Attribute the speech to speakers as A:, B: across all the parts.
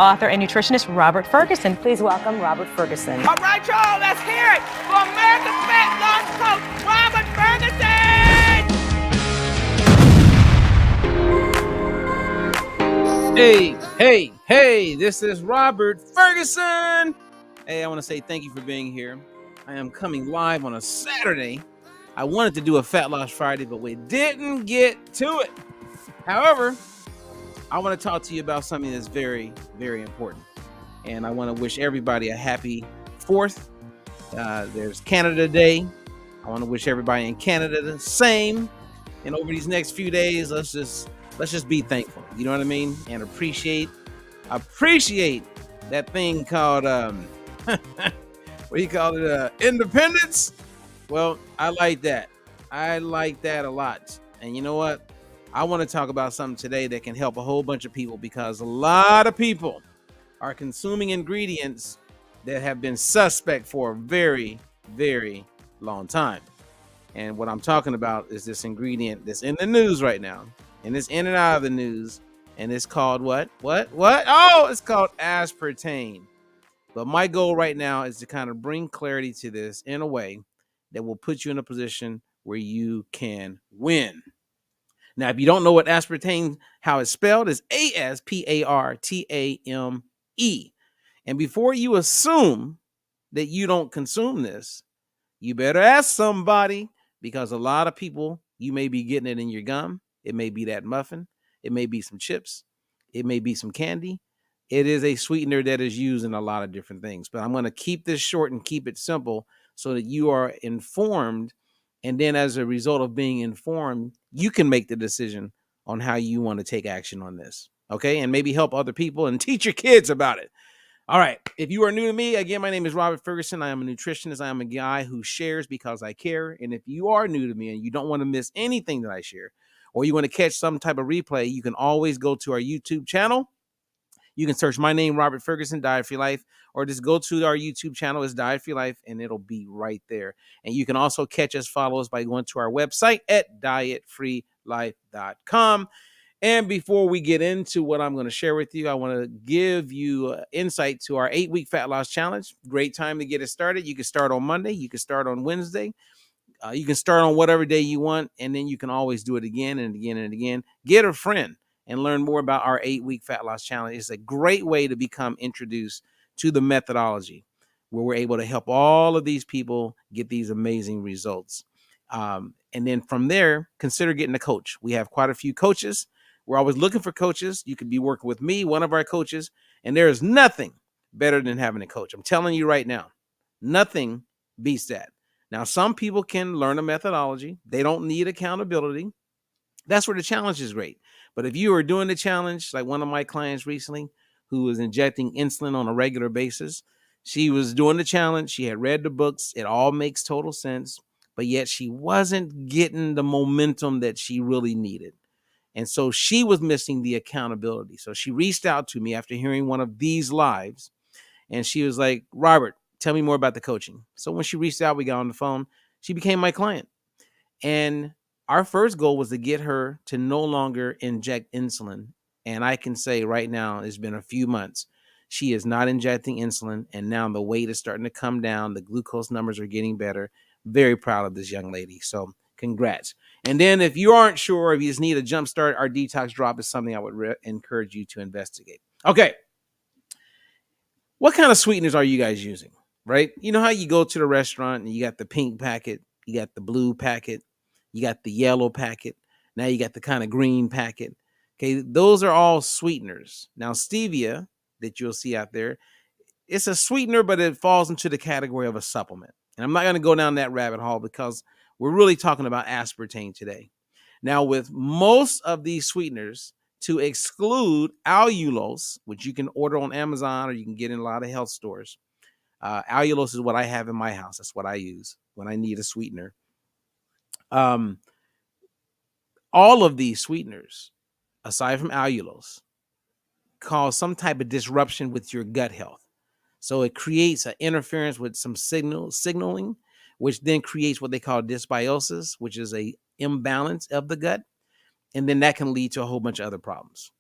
A: author and nutritionist Robert Ferguson. Please welcome Robert Ferguson.
B: All right, y'all, let's hear it for America's Fat Loss Coach, Robert
C: Ferguson! Hey, this is Robert Ferguson. Hey, I want to say thank you for being here. I am coming live on a Saturday. I wanted to do a Fat Loss Friday, but we didn't get to it. However, I want to talk to you about something that's very, very important. And I want to wish everybody a happy 4th. There's Canada Day. I want to wish everybody in Canada the same. And over these next few days, let's just be thankful. You know what I mean? And appreciate that thing called what do you call it? Independence. Well, I like that. I like that a lot. And you know what? I want to talk about something today that can help a whole bunch of people, because a lot of people are consuming ingredients that have been suspect for a very, very long time. And what I'm talking about is this ingredient that's in the news right now, and it's in and out of the news, and it's called what? Oh, it's called aspartame. But my goal right now is to kind of bring clarity to this in a way that will put you in a position where you can win. Now, if you don't know what aspartame, how it's spelled, is aspartame. And before you assume that you don't consume this, you better ask somebody, because a lot of people, you may be getting it in your gum. It may be that muffin. It may be some chips. It may be some candy. It is a sweetener that is used in a lot of different things. But I'm going to keep this short and keep it simple so that you are informed. And then as a result of being informed, you can make the decision on how you want to take action on this. Okay? And maybe help other people and teach your kids about it. All right. If you are new to me, again, my name is Robert Ferguson. I am a nutritionist. I am a guy who shares because I care. And if you are new to me and you don't want to miss anything that I share, or you want to catch some type of replay, you can always go to our YouTube channel. You can search my name, Robert Ferguson, Diet Free Life, or just go to our YouTube channel, it's Diet Free Life, and it'll be right there. And you can also catch us, follow us by going to our website at dietfreelife.com. And before we get into what I'm going to share with you, I want to give you insight to our 8-week fat loss challenge. Great time to get it started. You can start on Monday. You can start on Wednesday. You can start on whatever day you want, and then you can always do it again and again and again. Get a friend and learn more about our 8-week fat loss challenge. It's a great way to become introduced to the methodology where we're able to help all of these people get these amazing results. And then from there, consider getting a coach. We have quite a few coaches. We're always looking for coaches. You could be working with me, one of our coaches, and there is nothing better than having a coach. I'm telling you right now, nothing beats that. Now, some people can learn a methodology. They don't need accountability. That's where the challenge is great. But if you are doing the challenge, like one of my clients recently who was injecting insulin on a regular basis, she was doing the challenge. She had read the books. It all makes total sense. But yet she wasn't getting the momentum that she really needed. And so she was missing the accountability. So she reached out to me after hearing one of these lives. And she was like, Robert, tell me more about the coaching. So when she reached out, we got on the phone. She became my client. And our first goal was to get her to no longer inject insulin. And I can say right now, it's been a few months. She is not injecting insulin. And now the weight is starting to come down. The glucose numbers are getting better. Very proud of this young lady. So congrats. And then if you aren't sure, if you just need a jump start, our detox drop is something I would encourage you to investigate. Okay. What kind of sweeteners are you guys using, right? You know how you go to the restaurant and you got the pink packet, you got the blue packet, you got the yellow packet. Now you got the kind of green packet. Okay. Those are all sweeteners. Now, stevia that you'll see out there, it's a sweetener, but it falls into the category of a supplement. And I'm not going to go down that rabbit hole because we're really talking about aspartame today. Now, with most of these sweeteners, to exclude allulose, which you can order on Amazon or you can get in a lot of health stores. Allulose is what I have in my house. That's what I use when I need a sweetener. All of these sweeteners, aside from allulose, cause some type of disruption with your gut health. So it creates an interference with some signaling, which then creates what they call dysbiosis, which is a imbalance of the gut. And then that can lead to a whole bunch of other problems.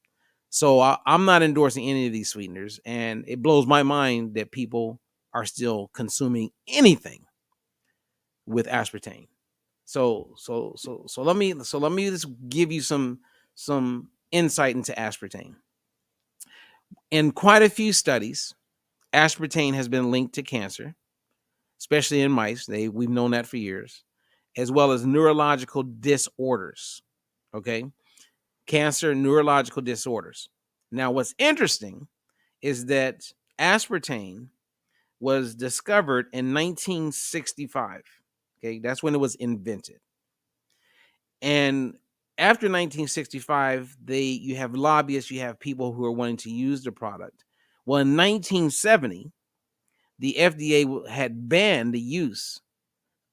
C: So I'm not endorsing any of these sweeteners, and it blows my mind that people are still consuming anything with aspartame. So let me just give you some insight into aspartame. In quite a few studies, aspartame has been linked to cancer, especially in mice. We've known that for years, as well as neurological disorders. Okay, cancer, neurological disorders. Now, what's interesting is that aspartame was discovered in 1965. Okay, that's when it was invented. And after 1965, you have lobbyists, you have people who are wanting to use the product. Well, in 1970, the FDA had banned the use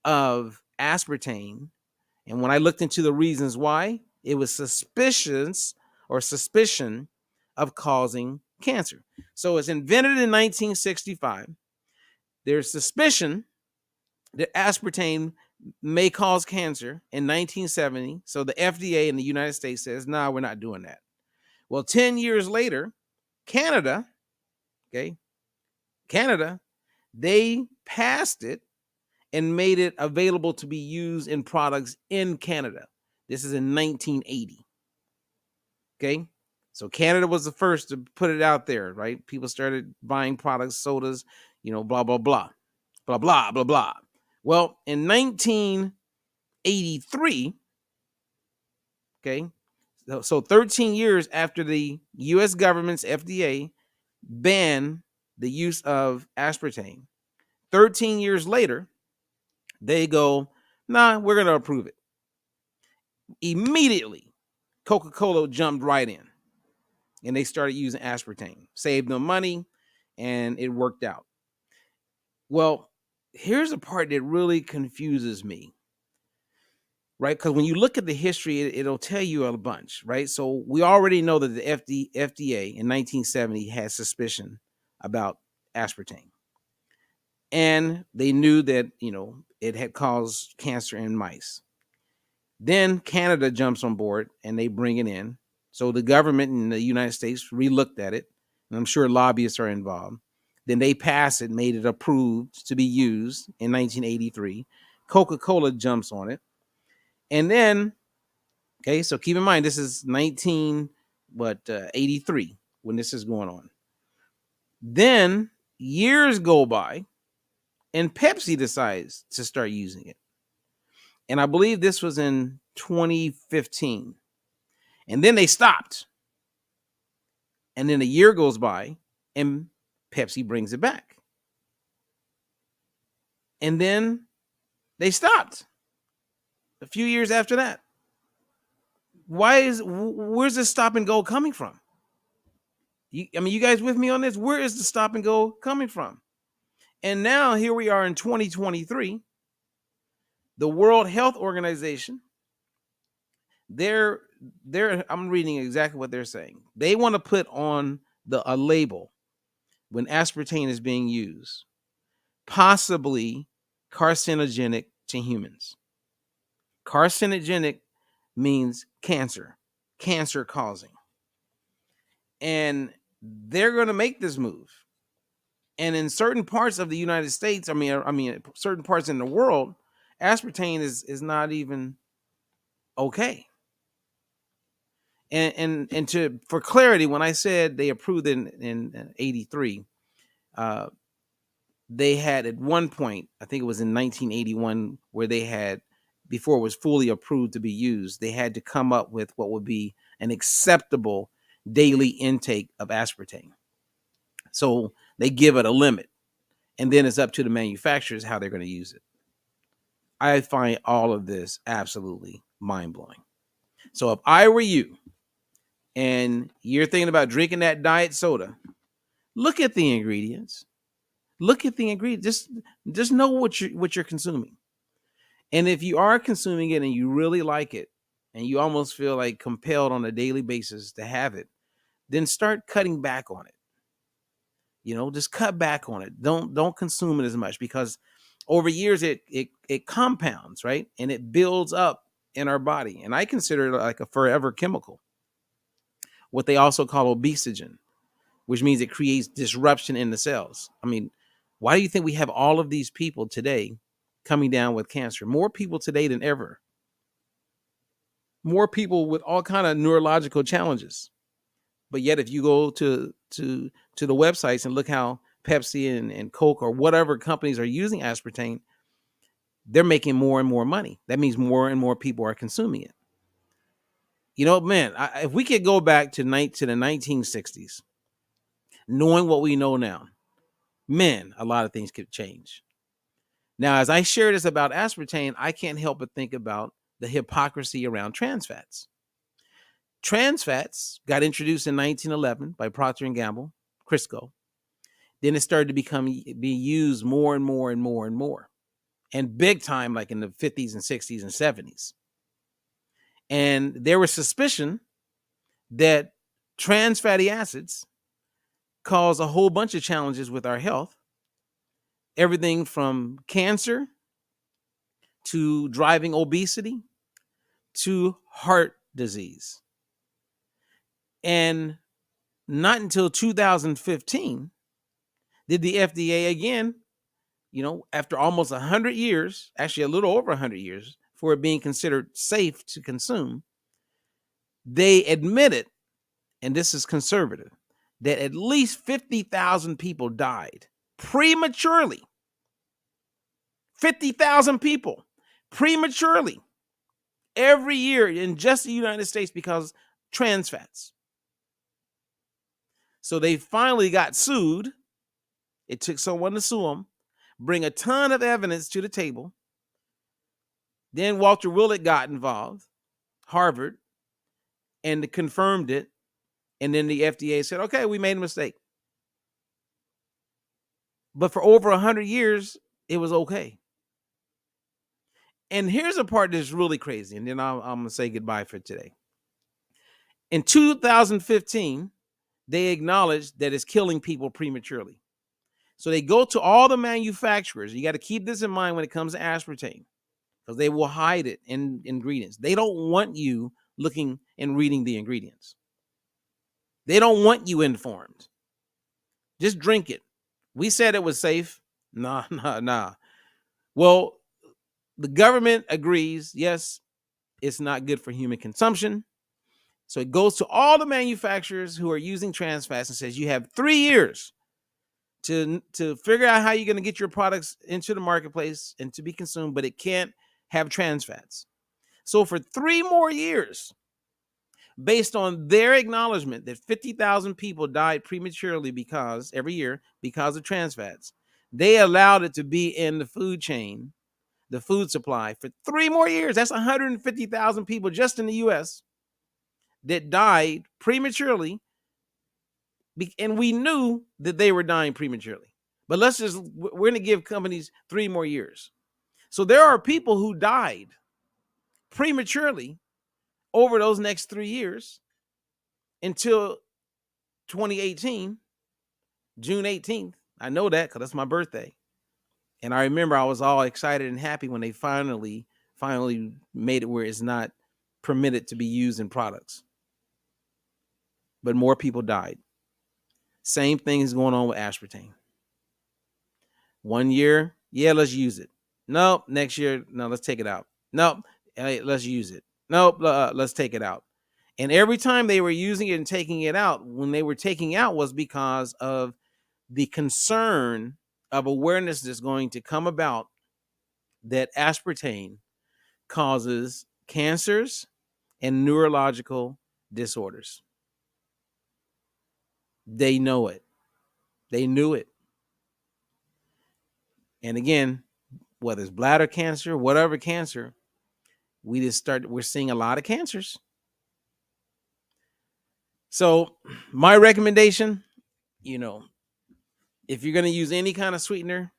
C: of aspartame. And when I looked into the reasons why, it was suspicion of causing cancer. So it's invented in 1965. There's suspicion that aspartame may cause cancer in 1970. So the FDA in the United States says, nah, we're not doing that. Well, 10 years later, Canada, they passed it and made it available to be used in products in Canada. This is in 1980. Okay. So Canada was the first to put it out there, right? People started buying products, sodas, blah, blah, blah, blah, blah, blah, blah. Well, in 1983, okay, so 13 years after the U.S. government's FDA banned the use of aspartame, 13 years later, they go, nah, we're going to approve it. Immediately, Coca-Cola jumped right in and they started using aspartame, saved them money, and it worked out. Well, here's the part that really confuses me, right? Because when you look at the history, it'll tell you a bunch, right? So we already know that the FDA in 1970 had suspicion about aspartame. And they knew that, it had caused cancer in mice. Then Canada jumps on board and they bring it in. So the government in the United States re-looked at it, and I'm sure lobbyists are involved. Then they pass it, made it approved to be used in 1983. Coca-Cola jumps on it. And then, okay, so keep in mind, this is 83 when this is going on. Then years go by and Pepsi decides to start using it. And I believe this was in 2015. And then they stopped. And then a year goes by and Pepsi brings it back. And then they stopped a few years after that. Where's the stop and go coming from? You guys with me on this? Where is the stop and go coming from? And now here we are in 2023. The World Health Organization, I'm reading exactly what they're saying. They want to put on a label when aspartame is being used, possibly carcinogenic to humans. Carcinogenic means cancer causing. And they're going to make this move. And in certain parts of the United States, certain parts in the world, aspartame is not even okay. And for clarity, when I said they approved it in 83, they had at one point, I think it was in 1981, where they had, before it was fully approved to be used, they had to come up with what would be an acceptable daily intake of aspartame. So they give it a limit, and then it's up to the manufacturers how they're going to use it. I find all of this absolutely mind-blowing. So if I were you and you're thinking about drinking that diet soda, look at the ingredients. Just know what you're consuming. And if you are consuming it and you really like it and you almost feel like compelled on a daily basis to have it, then start cutting back on it. Just cut back on it. Don't consume it as much, because over years it compounds, right? And it builds up in our body. And I consider it like a forever chemical. what they also call obesogen, which means it creates disruption in the cells. I mean, why do you think we have all of these people today coming down with cancer? More people today than ever. More people with all kind of neurological challenges. But yet, if you go to the websites and look how Pepsi and Coke or whatever companies are using aspartame, they're making more and more money. That means more and more people are consuming it. You know, man, if we could go back to the 1960s, knowing what we know now, man, a lot of things could change. Now, as I share this about aspartame, I can't help but think about the hypocrisy around trans fats. Trans fats got introduced in 1911 by Procter & Gamble, Crisco. Then it started to be used more and more and more and more. And big time, like in the 50s and 60s and 70s. And there was suspicion that trans fatty acids cause a whole bunch of challenges with our health. Everything from cancer to driving obesity to heart disease. And not until 2015 did the FDA again, you know, after almost 100 years, actually a little over 100 years, for it being considered safe to consume, they admitted, and this is conservative, that at least 50,000 people died prematurely. 50,000 people prematurely every year in just the United States because trans fats. So they finally got sued. It took someone to sue them, bring a ton of evidence to the table. Then Walter Willett got involved, Harvard, and confirmed it. And then the FDA said, okay, we made a mistake. But for over 100 years, it was okay. And here's a part that's really crazy, and then I'm going to say goodbye for today. In 2015, they acknowledged that it's killing people prematurely. So they go to all the manufacturers. You got to keep this in mind when it comes to aspartame, because they will hide it in ingredients. They don't want you looking and reading the ingredients. They don't want you informed. Just drink it. We said it was safe. Nah. Well, the government agrees, yes, it's not good for human consumption. So it goes to all the manufacturers who are using trans fats and says, you have 3 years to figure out how you're going to get your products into the marketplace and to be consumed, but it can't have trans fats. So for 3 more years, based on their acknowledgement that 50,000 people died prematurely every year because of trans fats, they allowed it to be in the food chain, the food supply, for 3 more years. That's 150,000 people just in the U.S. that died prematurely, and we knew that they were dying prematurely. But we're going to give companies 3 more years. So there are people who died prematurely over those next 3 years until 2018, June 18th. I know that because that's my birthday. And I remember I was all excited and happy when they finally made it where it's not permitted to be used in products. But more people died. Same thing is going on with aspartame. 1 year, yeah, let's use it. Nope, next year, no, let's take it out. Nope, let's use it. Nope, let's take it out. And every time they were using it and taking it out, when they were taking out was because of the concern of awareness that's going to come about that aspartame causes cancers and neurological disorders. They know it. They knew it. And again, whether it's bladder cancer, whatever cancer, we're seeing a lot of cancers. So my recommendation, if you're going to use any kind of sweetener,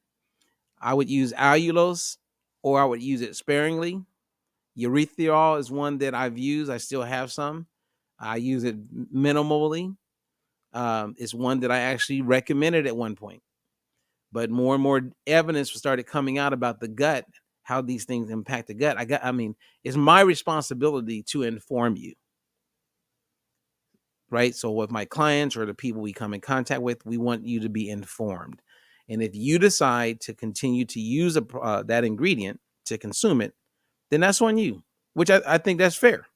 C: I would use allulose, or I would use it sparingly. Erythritol is one that I've used. I still have some. I use it minimally. It's one that I actually recommended at one point. But more and more evidence started coming out about the gut, how these things impact the gut. It's my responsibility to inform you. right? So with my clients or the people we come in contact with, we want you to be informed. And if you decide to continue to use that ingredient to consume it, then that's on you, which I think that's fair.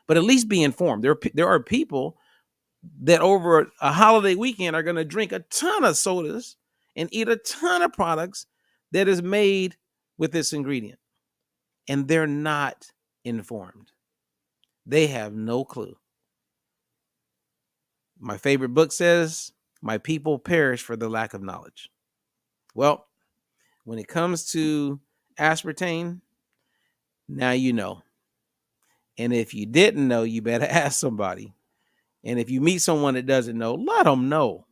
C: But at least be informed. There are people that over a holiday weekend are going to drink a ton of sodas and eat a ton of products that is made with this ingredient. And they're not informed. They have no clue. My favorite book says, "My people perish for the lack of knowledge." Well, when it comes to aspartame, now you know. And if you didn't know, you better ask somebody. And if you meet someone that doesn't know, let them know.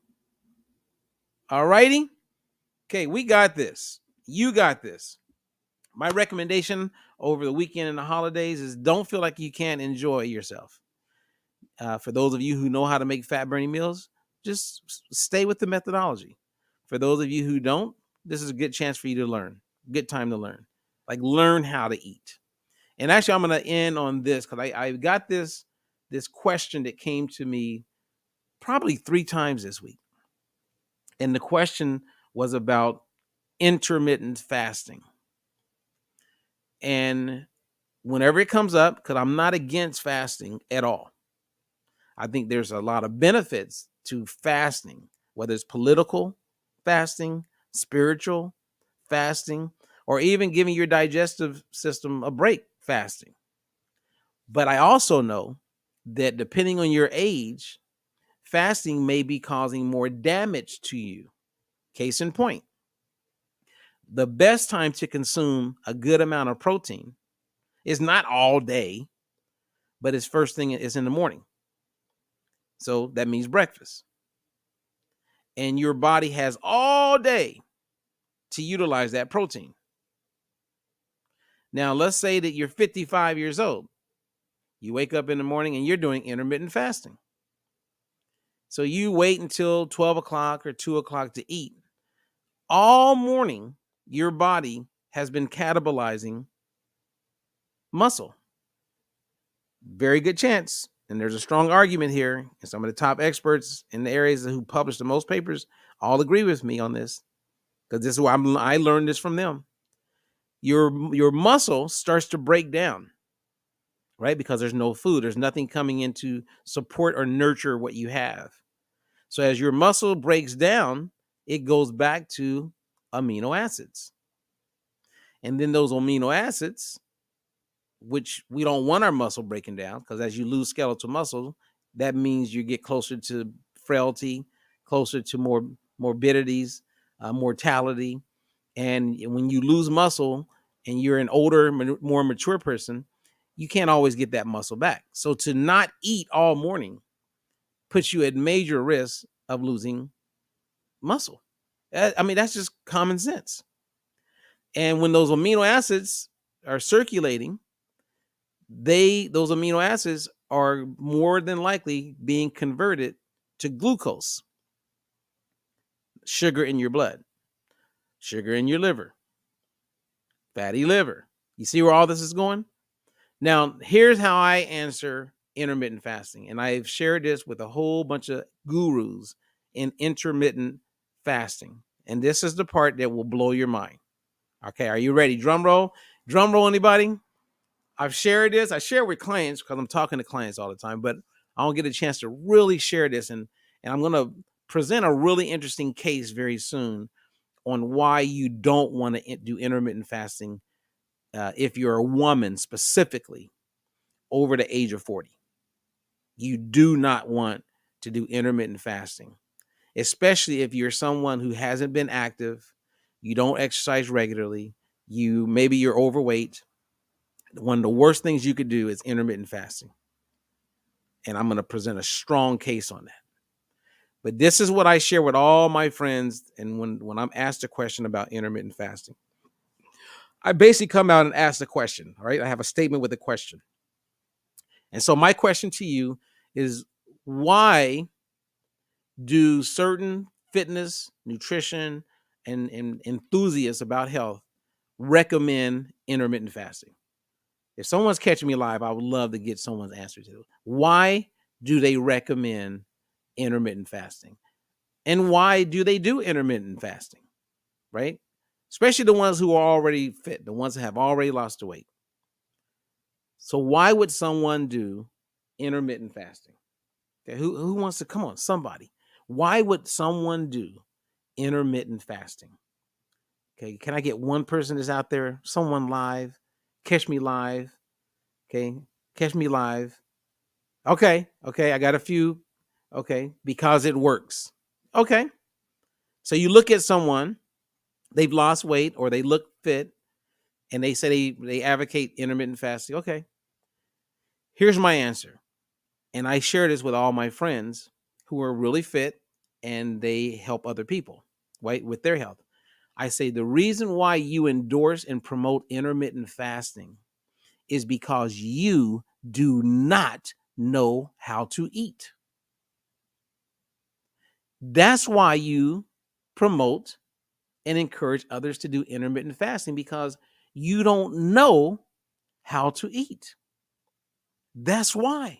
C: All righty? Okay, we got this. You got this. My recommendation over the weekend and the holidays is don't feel like you can't enjoy yourself. For those of you who know how to make fat burning meals, just stay with the methodology. For those of you who don't, this is a good chance for you to learn. Good time to learn. Like learn how to eat. And actually, I'm going to end on this because I got this question that came to me probably 3 times this week. And the question was about intermittent fasting. And whenever it comes up, because I'm not against fasting at all, I think there's a lot of benefits to fasting, whether it's political fasting, spiritual fasting, or even giving your digestive system a break fasting. But I also know that depending on your age, fasting may be causing more damage to you. Case in point, the best time to consume a good amount of protein is not all day, but it's first thing is in the morning. So that means breakfast. And your body has all day to utilize that protein. Now, let's say that you're 55 years old. You wake up in the morning and you're doing intermittent fasting. So you wait until 12 o'clock or 2 o'clock to eat. All morning, your body has been catabolizing muscle. Very good chance. And there's a strong argument here. And some of the top experts in the areas who publish the most papers all agree with me on this. Because this is why I learned this from them. Your muscle starts to break down, right? Because there's no food. There's nothing coming in to support or nurture what you have. So as your muscle breaks down, it goes back to amino acids. And then those amino acids, which we don't want our muscle breaking down, because as you lose skeletal muscle, that means you get closer to frailty, closer to more morbidities, mortality. And when you lose muscle and you're an older, more mature person, you can't always get that muscle back. So to not eat all morning puts you at major risk of losing muscle. I mean, that's just common sense. And when those amino acids are circulating, those amino acids are more than likely being converted to glucose, sugar in your blood, sugar in your liver, fatty liver. You see where all this is going? Now, here's how I answer intermittent fasting. And I've shared this with a whole bunch of gurus in intermittent fasting. And this is the part that will blow your mind. Okay, are you ready? Drum roll. Drum roll, anybody? I've shared this. I share with clients because I'm talking to clients all the time, but I don't get a chance to really share this. And I'm going to present a really interesting case very soon on why you don't want to do intermittent fasting if you're a woman specifically over the age of 40. You do not want to do intermittent fasting, especially if you're someone who hasn't been active, you don't exercise regularly, maybe you're overweight. One of the worst things you could do is intermittent fasting. And I'm going to present a strong case on that. But this is what I share with all my friends. And when I'm asked a question about intermittent fasting, I basically come out and ask the question. All right. I have a statement with a question. And so my question to you is, why do certain fitness, nutrition, and enthusiasts about health recommend intermittent fasting? If someone's catching me live, I would love to get someone's answer to it. Why do they recommend intermittent fasting? And why do they do intermittent fasting? Right? Especially the ones who are already fit, the ones that have already lost the weight. So why would someone do intermittent fasting? Okay, who wants to come on? Somebody. Why would someone do intermittent fasting? Okay, can I get one person that's out there? Someone live, catch me live. Okay, catch me live. Okay, I got a few. Okay, because it works. Okay, so you look at someone, they've lost weight or they look fit, and they say they advocate intermittent fasting. Okay, here's my answer. And I share this with all my friends who are really fit and they help other people, right, with their health. I say the reason why you endorse and promote intermittent fasting is because you do not know how to eat. That's why you promote and encourage others to do intermittent fasting, because you don't know how to eat. That's why.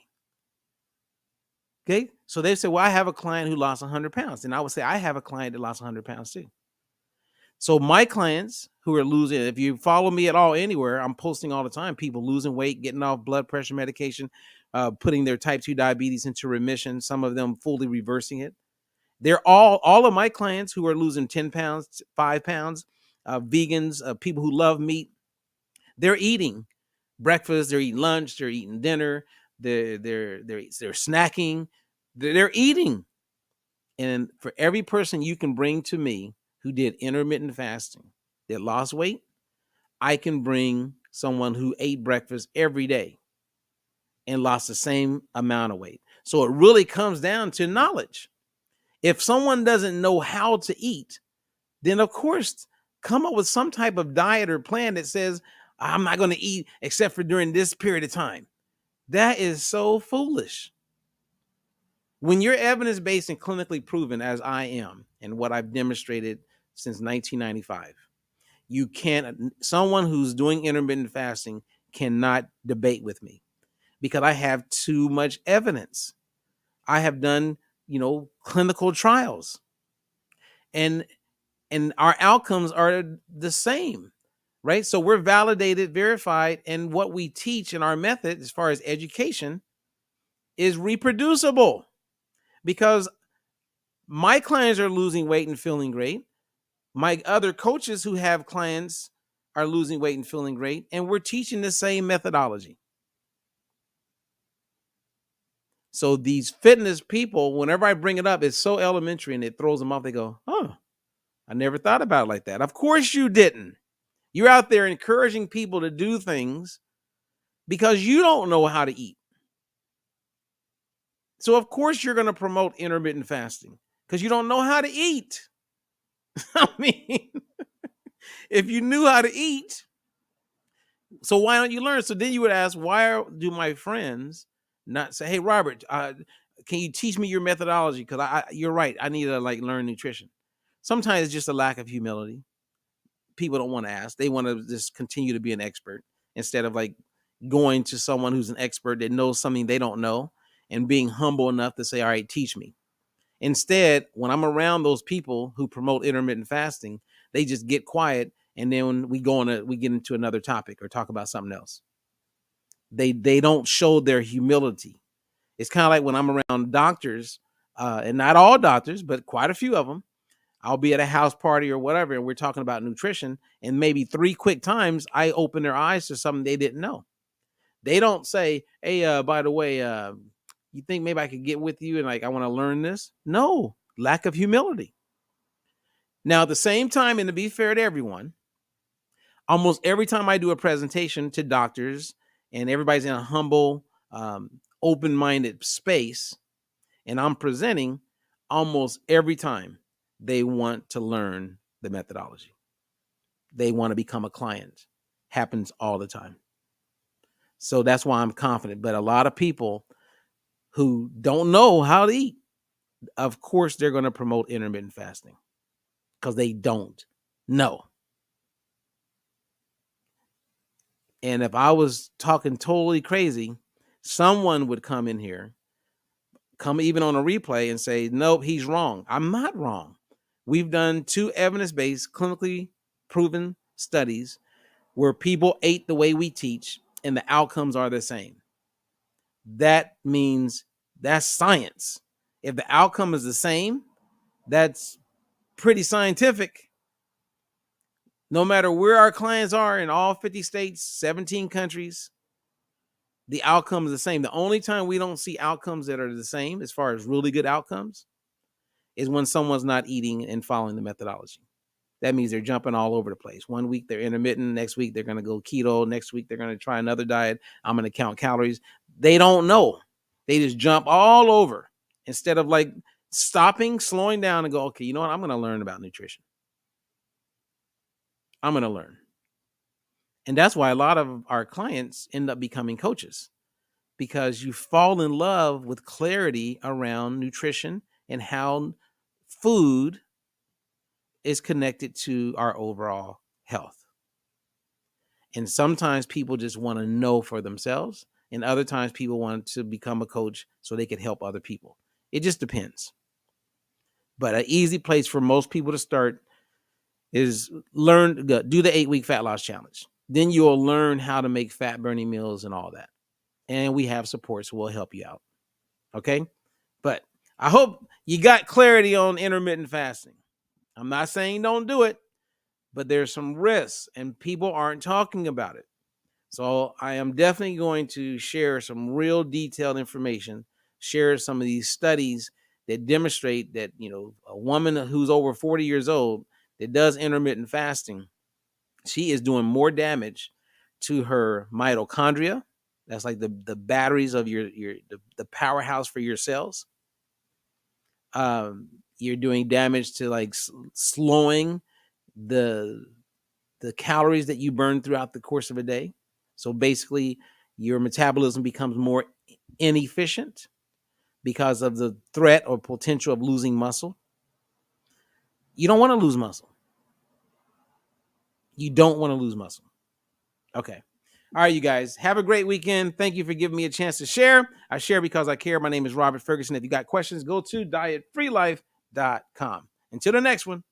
C: Okay. So they say, well, I have a client who lost 100 pounds. And I would say, I have a client that lost 100 pounds too. So my clients who are losing, if you follow me at all anywhere, I'm posting all the time, people losing weight, getting off blood pressure medication, putting their type 2 diabetes into remission, some of them fully reversing it. They're all of my clients who are losing 10 pounds, 5 pounds, vegans, people who love meat, they're eating breakfast, they're eating lunch, they're eating dinner, they're snacking, they're eating. And for every person you can bring to me who did intermittent fasting that lost weight, I can bring someone who ate breakfast every day and lost the same amount of weight. So it really comes down to knowledge. If someone doesn't know how to eat, then of course, come up with some type of diet or plan that says, I'm not going to eat except for during this period of time. That is so foolish. When you're evidence-based and clinically proven, as I am, and what I've demonstrated since 1995, someone who's doing intermittent fasting cannot debate with me because I have too much evidence. I have done, clinical trials, and our outcomes are the same, right? So we're validated, verified, and what we teach in our method, as far as education, is reproducible because my clients are losing weight and feeling great. My other coaches who have clients are losing weight and feeling great, and we're teaching the same methodology. So these fitness people, whenever I bring it up, it's so elementary and it throws them off. They go, oh, I never thought about it like that. Of course you didn't. You're out there encouraging people to do things because you don't know how to eat. So of course you're going to promote intermittent fasting because you don't know how to eat. I mean, if you knew how to eat, so why don't you learn? So then you would ask, do my friends not say, hey, Robert, can you teach me your methodology? Because you're right. I need to learn nutrition. Sometimes it's just a lack of humility. People don't want to ask. They want to just continue to be an expert instead of going to someone who's an expert that knows something they don't know and being humble enough to say, all right, teach me. Instead, when I'm around those people who promote intermittent fasting, they just get quiet. And then we get into another topic or talk about something else. They don't show their humility. It's kind of like when I'm around doctors, and not all doctors, but quite a few of them. I'll be at a house party or whatever, and we're talking about nutrition, and maybe 3 quick times I open their eyes to something they didn't know. They don't say, hey, by the way, you think maybe I could get with you and I want to learn this? No, lack of humility. Now, at the same time, and to be fair to everyone, almost every time I do a presentation to doctors and everybody's in a humble, open-minded space, and I'm presenting, almost every time they want to learn the methodology. They want to become a client. Happens all the time. So that's why I'm confident. But a lot of people who don't know how to eat, of course, they're going to promote intermittent fasting because they don't know. And if I was talking totally crazy, someone would come in here come even on a replay and say, nope, he's wrong. I'm not wrong. We've done 2 evidence-based, clinically proven studies where people ate the way we teach and the outcomes are the same. That means that's science. If the outcome is the same, that's pretty scientific. No matter where our clients are in all 50 states, 17 countries, the outcome is the same. The only time we don't see outcomes that are the same as far as really good outcomes is when someone's not eating and following the methodology. That means they're jumping all over the place. One week they're intermittent. Next week they're going to go keto. Next week they're going to try another diet. I'm going to count calories. They don't know. They just jump all over instead of like stopping, slowing down and go, okay, you know what? I'm going to learn about nutrition. I'm going to learn. And that's why a lot of our clients end up becoming coaches, because you fall in love with clarity around nutrition and how food is connected to our overall health. And sometimes people just want to know for themselves, and other times people want to become a coach so they can help other people. It just depends. But an easy place for most people to start is do the 8-week fat loss challenge. Then you'll learn how to make fat burning meals and all that. And we have support, so we'll help you out. Okay? But I hope you got clarity on intermittent fasting. I'm not saying don't do it, but there's some risks and people aren't talking about it. So I am definitely going to share some real detailed information, share some of these studies that demonstrate that, a woman who's over 40 years old that does intermittent fasting, she is doing more damage to her mitochondria. That's like the batteries of the powerhouse for your cells. You're doing damage to like slowing the calories that you burn throughout the course of a day. So basically your metabolism becomes more inefficient because of the threat or potential of losing muscle. You don't want to lose muscle. You don't want to lose muscle. Okay. All right, you guys, have a great weekend. Thank you for giving me a chance to share. I share because I care. My name is Robert Ferguson. If you got questions, go to dietfreelife.com. Until the next one.